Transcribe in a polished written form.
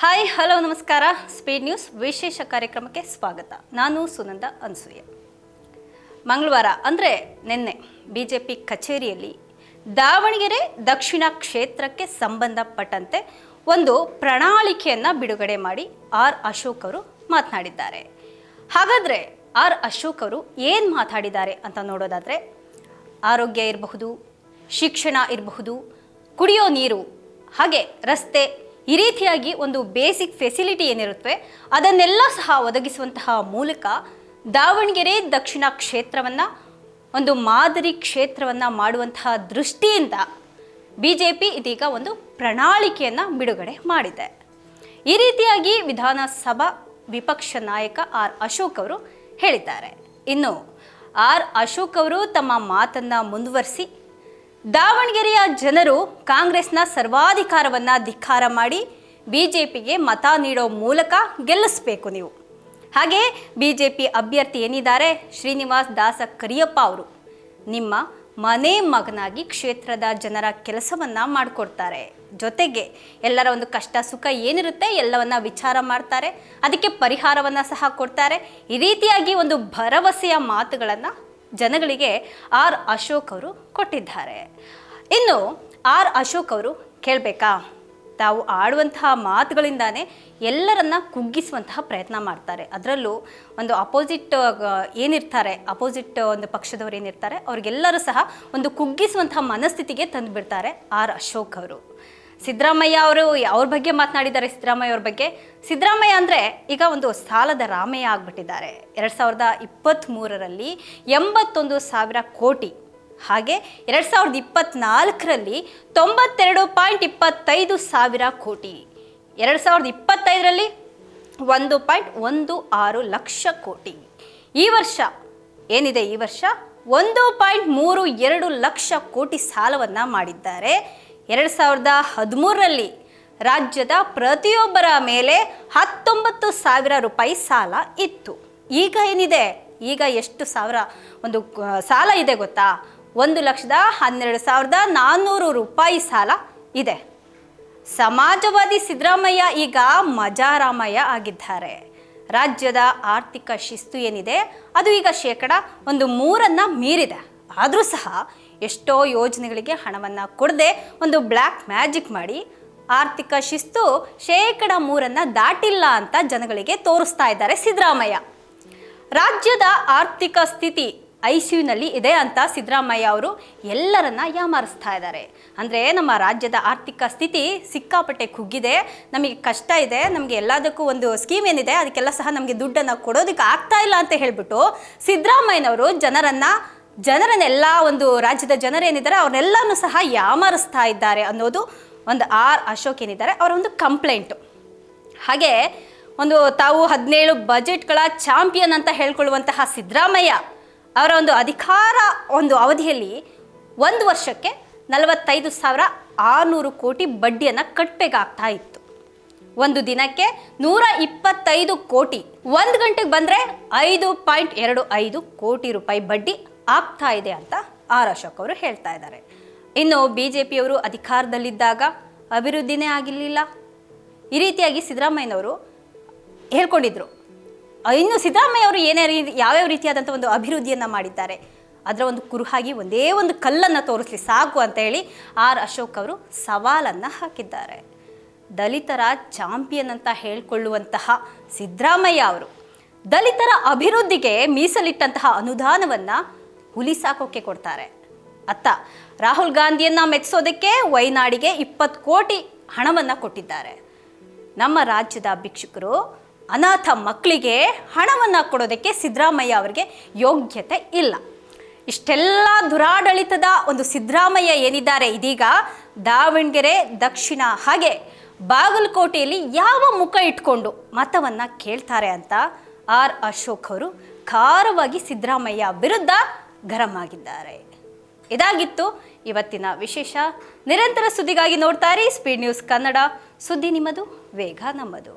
Hi hello ನಮಸ್ಕಾರ. Speed news ವಿಶೇಷ ಕಾರ್ಯಕ್ರಮಕ್ಕೆ ಸ್ವಾಗತ. ನಾನು ಸುನಂದ ಅನ್ಸೂಯ. ಮಂಗಳವಾರ ಅಂದರೆ ನಿನ್ನೆ ಬಿಜೆಪಿ ಕಚೇರಿಯಲ್ಲಿ ದಾವಣಗೆರೆ ದಕ್ಷಿಣ ಕ್ಷೇತ್ರಕ್ಕೆ ಸಂಬಂಧಪಟ್ಟಂತೆ ಒಂದು ಪ್ರಣಾಳಿಕೆಯನ್ನು ಬಿಡುಗಡೆ ಮಾಡಿ ಆರ್ ಅಶೋಕ್ ಅವರು ಮಾತನಾಡಿದ್ದಾರೆ. ಹಾಗಾದರೆ ಆರ್ ಅಶೋಕ್ ಅವರು ಏನು ಮಾತಾಡಿದ್ದಾರೆ ಅಂತ ನೋಡೋದಾದರೆ, ಆರೋಗ್ಯ ಇರಬಹುದು, ಶಿಕ್ಷಣ ಇರಬಹುದು, ಕುಡಿಯೋ ನೀರು, ಹಾಗೆ ರಸ್ತೆ, ಈ ರೀತಿಯಾಗಿ ಒಂದು ಬೇಸಿಕ್ ಫೆಸಿಲಿಟಿ ಏನಿರುತ್ತವೆ ಅದನ್ನೆಲ್ಲ ಸಹ ಒದಗಿಸುವಂತಹ ಮೂಲಕ ದಾವಣಗೆರೆ ದಕ್ಷಿಣ ಕ್ಷೇತ್ರವನ್ನು ಒಂದು ಮಾದರಿ ಕ್ಷೇತ್ರವನ್ನು ಮಾಡುವಂತಹ ದೃಷ್ಟಿಯಿಂದ ಬಿಜೆಪಿ ಇದೀಗ ಒಂದು ಪ್ರಣಾಳಿಕೆಯನ್ನು ಬಿಡುಗಡೆ ಮಾಡಿದೆ. ಈ ರೀತಿಯಾಗಿ ವಿಧಾನಸಭಾ ವಿಪಕ್ಷ ನಾಯಕ ಆರ್ ಅಶೋಕ್ ಅವರು ಹೇಳಿದ್ದಾರೆ. ಇನ್ನು ಆರ್ ಅಶೋಕ್ ಅವರು ತಮ್ಮ ಮಾತನ್ನು ಮುಂದುವರಿಸಿ, ದಾವಣಗೆರೆಯ ಜನರು ಕಾಂಗ್ರೆಸ್ನ ಸರ್ವಾಧಿಕಾರವನ್ನು ಧಿಕ್ಕಾರ ಮಾಡಿ ಬಿಜೆಪಿಗೆ ಮತ ನೀಡೋ ಮೂಲಕ ಗೆಲ್ಲಿಸಬೇಕು ನೀವು. ಹಾಗೆ ಬಿಜೆಪಿ ಅಭ್ಯರ್ಥಿ ಏನಿದ್ದಾರೆ ಶ್ರೀನಿವಾಸ್ ದಾಸ ಕರಿಯಪ್ಪ ಅವರು ನಿಮ್ಮ ಮನೆ ಮಗನಾಗಿ ಕ್ಷೇತ್ರದ ಜನರ ಕೆಲಸವನ್ನು ಮಾಡಿಕೊಡ್ತಾರೆ. ಜೊತೆಗೆ ಎಲ್ಲರ ಒಂದು ಕಷ್ಟ ಸುಖ ಏನಿರುತ್ತೆ ಎಲ್ಲವನ್ನ ವಿಚಾರ ಮಾಡ್ತಾರೆ, ಅದಕ್ಕೆ ಪರಿಹಾರವನ್ನು ಸಹ ಕೊಡ್ತಾರೆ. ಈ ರೀತಿಯಾಗಿ ಒಂದು ಭರವಸೆಯ ಮಾತುಗಳನ್ನು ಜನಗಳಿಗೆ ಆರ್ ಅಶೋಕ್ ಅವರು ಕೊಟ್ಟಿದ್ದಾರೆ. ಇನ್ನು ಆರ್ ಅಶೋಕ್ ಅವರು ಕೇಳಬೇಕಾ, ತಾವು ಆಡುವಂತಹ ಮಾತುಗಳಿಂದಾನೇ ಎಲ್ಲರನ್ನ ಕುಗ್ಗಿಸುವಂತಹ ಪ್ರಯತ್ನ ಮಾಡ್ತಾರೆ. ಅದರಲ್ಲೂ ಒಂದು ಅಪೋಸಿಟ್ ಒಂದು ಪಕ್ಷದವರು ಏನಿರ್ತಾರೆ ಅವ್ರಿಗೆಲ್ಲರೂ ಸಹ ಒಂದು ಕುಗ್ಗಿಸುವಂತಹ ಮನಸ್ಥಿತಿಗೆ ತಂದುಬಿಡ್ತಾರೆ ಆರ್ ಅಶೋಕ್ ಅವರು. ಸಿದ್ದರಾಮಯ್ಯ ಅವರು ಅವ್ರ ಬಗ್ಗೆ ಮಾತನಾಡಿದ್ದಾರೆ. ಸಿದ್ದರಾಮಯ್ಯ ಅಂದರೆ ಈಗ ಒಂದು ಸಾಲದ ರಾಮಯ್ಯ ಆಗ್ಬಿಟ್ಟಿದ್ದಾರೆ. 2023ರಲ್ಲಿ 81,000 ಕೋಟಿ, ಹಾಗೆ 2024ರಲ್ಲಿ 92.25 ಕೋಟಿ, 2025ರಲ್ಲಿ 1.16 ಲಕ್ಷ ಕೋಟಿ. ಈ ವರ್ಷ 1.32 ಲಕ್ಷ ಕೋಟಿ ಸಾಲವನ್ನು ಮಾಡಿದ್ದಾರೆ. 2013ರಲ್ಲಿ ರಾಜ್ಯದ ಪ್ರತಿಯೊಬ್ಬರ ಮೇಲೆ 19,000 ರೂಪಾಯಿ ಸಾಲ ಇತ್ತು. ಈಗ ಎಷ್ಟು ಸಾವಿರ ಒಂದು ಸಾಲ ಇದೆ ಗೊತ್ತಾ? 1,12,400 ರೂಪಾಯಿ ಸಾಲ ಇದೆ. ಸಮಾಜವಾದಿ ಸಿದ್ದರಾಮಯ್ಯ ಈಗ ಮಜಾರಾಮಯ್ಯ ಆಗಿದ್ದಾರೆ. ರಾಜ್ಯದ ಆರ್ಥಿಕ ಶಿಸ್ತು ಏನಿದೆ ಅದು ಈಗ 3% ಮೀರಿದೆ. ಆದರೂ ಸಹ ಎಷ್ಟೋ ಯೋಜನೆಗಳಿಗೆ ಹಣವನ್ನು ಕೊಡದೆ ಒಂದು ಬ್ಲ್ಯಾಕ್ ಮ್ಯಾಜಿಕ್ ಮಾಡಿ ಆರ್ಥಿಕ ಶಿಸ್ತು 3% ದಾಟಿಲ್ಲ ಅಂತ ಜನಗಳಿಗೆ ತೋರಿಸ್ತಾ ಇದ್ದಾರೆ ಸಿದ್ದರಾಮಯ್ಯ. ರಾಜ್ಯದ ಆರ್ಥಿಕ ಸ್ಥಿತಿ ICUನಲ್ಲಿ ಇದೆ ಅಂತ ಸಿದ್ದರಾಮಯ್ಯ ಅವರು ಎಲ್ಲರನ್ನ ಯಾಮಾರಿಸ್ತಾ ಇದ್ದಾರೆ. ಅಂದರೆ ನಮ್ಮ ರಾಜ್ಯದ ಆರ್ಥಿಕ ಸ್ಥಿತಿ ಸಿಕ್ಕಾಪಟ್ಟೆ ಕುಗ್ಗಿದೆ, ನಮಗೆ ಕಷ್ಟ ಇದೆ, ನಮಗೆ ಎಲ್ಲದಕ್ಕೂ ಒಂದು ಸ್ಕೀಮ್ ಏನಿದೆ ಅದಕ್ಕೆಲ್ಲ ಸಹ ನಮಗೆ ದುಡ್ಡನ್ನು ಕೊಡೋದಕ್ಕೆ ಆಗ್ತಾ ಇಲ್ಲ ಅಂತ ಹೇಳಿಬಿಟ್ಟು ಸಿದ್ದರಾಮಯ್ಯನವರು ಜನರನ್ನೆಲ್ಲ ಒಂದು ರಾಜ್ಯದ ಜನರೇನಿದ್ದಾರೆ ಅವ್ರನ್ನೆಲ್ಲನೂ ಸಹ ಯಾಮಾರಿಸ್ತಾ ಇದ್ದಾರೆ ಅನ್ನೋದು ಒಂದು ಆರ್ ಅಶೋಕ್ ಏನಿದ್ದಾರೆ ಅವರ ಒಂದು ಕಂಪ್ಲೇಂಟು. ಹಾಗೆ ತಾವು 17 ಬಜೆಟ್ಗಳ ಚಾಂಪಿಯನ್ ಅಂತ ಹೇಳ್ಕೊಳ್ಳುವಂತಹ ಸಿದ್ದರಾಮಯ್ಯ ಅವರ ಒಂದು ಅಧಿಕಾರ ಅವಧಿಯಲ್ಲಿ 1 ವರ್ಷಕ್ಕೆ 45,600 ಕೋಟಿ ಬಡ್ಡಿಯನ್ನು ಕಟ್ಟಬೇಕಾಗ್ತಾ ಇತ್ತು. ಒಂದು ದಿನಕ್ಕೆ 125 ಕೋಟಿ, 1 ಗಂಟೆಗೆ ಬಂದರೆ 5.25 ಕೋಟಿ ರೂಪಾಯಿ ಬಡ್ಡಿ ಆಗ್ತಾ ಇದೆ ಅಂತ ಆರ್ ಅಶೋಕ್ ಅವರು ಹೇಳ್ತಾ ಇದ್ದಾರೆ. ಇನ್ನು ಬಿಜೆಪಿಯವರು ಅಧಿಕಾರದಲ್ಲಿದ್ದಾಗ ಅಭಿವೃದ್ಧಿನೇ ಆಗಿರಲಿಲ್ಲ, ಈ ರೀತಿಯಾಗಿ ಸಿದ್ದರಾಮಯ್ಯನವರು ಹೇಳ್ಕೊಂಡಿದ್ರು. ಇನ್ನು ಸಿದ್ದರಾಮಯ್ಯ ಅವರು ಯಾವ್ಯಾವ ರೀತಿಯಾದಂಥ ಒಂದು ಅಭಿವೃದ್ಧಿಯನ್ನು ಮಾಡಿದ್ದಾರೆ ಅದರ ಒಂದು ಕುರುಹಾಗಿ ಒಂದೇ ಒಂದು ಕಲ್ಲನ್ನು ತೋರಿಸಲಿ ಸಾಕು ಅಂತ ಹೇಳಿ ಆರ್ ಅಶೋಕ್ ಅವರು ಸವಾಲನ್ನು ಹಾಕಿದ್ದಾರೆ. ದಲಿತರ ಚಾಂಪಿಯನ್ ಅಂತ ಹೇಳ್ಕೊಳ್ಳುವಂತಹ ಸಿದ್ದರಾಮಯ್ಯ ಅವರು ದಲಿತರ ಅಭಿವೃದ್ಧಿಗೆ ಮೀಸಲಿಟ್ಟಂತಹ ಅನುದಾನವನ್ನು ಹುಲಿ ಸಾಕೋಕ್ಕೆ ಕೊಡ್ತಾರೆ. ರಾಹುಲ್ ಗಾಂಧಿಯನ್ನ ಮೆಚ್ಚಿಸೋದಕ್ಕೆ ವಯನಾಡಿಗೆ 20 ಕೋಟಿ ಹಣವನ್ನು ಕೊಟ್ಟಿದ್ದಾರೆ. ನಮ್ಮ ರಾಜ್ಯದ ಭಿಕ್ಷುಕರು, ಅನಾಥ ಮಕ್ಕಳಿಗೆ ಹಣವನ್ನು ಕೊಡೋದಕ್ಕೆ ಸಿದ್ದರಾಮಯ್ಯ ಅವರಿಗೆ ಯೋಗ್ಯತೆ ಇಲ್ಲ. ಇಷ್ಟೆಲ್ಲ ದುರಾಡಳಿತದ ಒಂದು ಸಿದ್ದರಾಮಯ್ಯ ಏನಿದ್ದಾರೆ ಇದೀಗ ದಾವಣಗೆರೆ ದಕ್ಷಿಣ ಹಾಗೆ ಬಾಗಲಕೋಟೆಯಲ್ಲಿ ಯಾವ ಮುಖ ಇಟ್ಕೊಂಡು ಮತವನ್ನು ಕೇಳ್ತಾರೆ ಅಂತ ಆರ್ ಅಶೋಕ್ ಅವರು ಖಾರವಾಗಿ ಸಿದ್ದರಾಮಯ್ಯ ವಿರುದ್ಧ ಗರಂ ಆಗಿದ್ದಾರೆ. ಇದಾಗಿತ್ತು ಇವತ್ತಿನ ವಿಶೇಷ. ನಿರಂತರ ಸುದ್ದಿಗಾಗಿ ನೋಡ್ತಾ ಇರಿ ಸ್ಪೀಡ್ ನ್ಯೂಸ್ ಕನ್ನಡ. ಸುದ್ದಿ ನಿಮ್ಮದು, ವೇಗ ನಮ್ಮದು.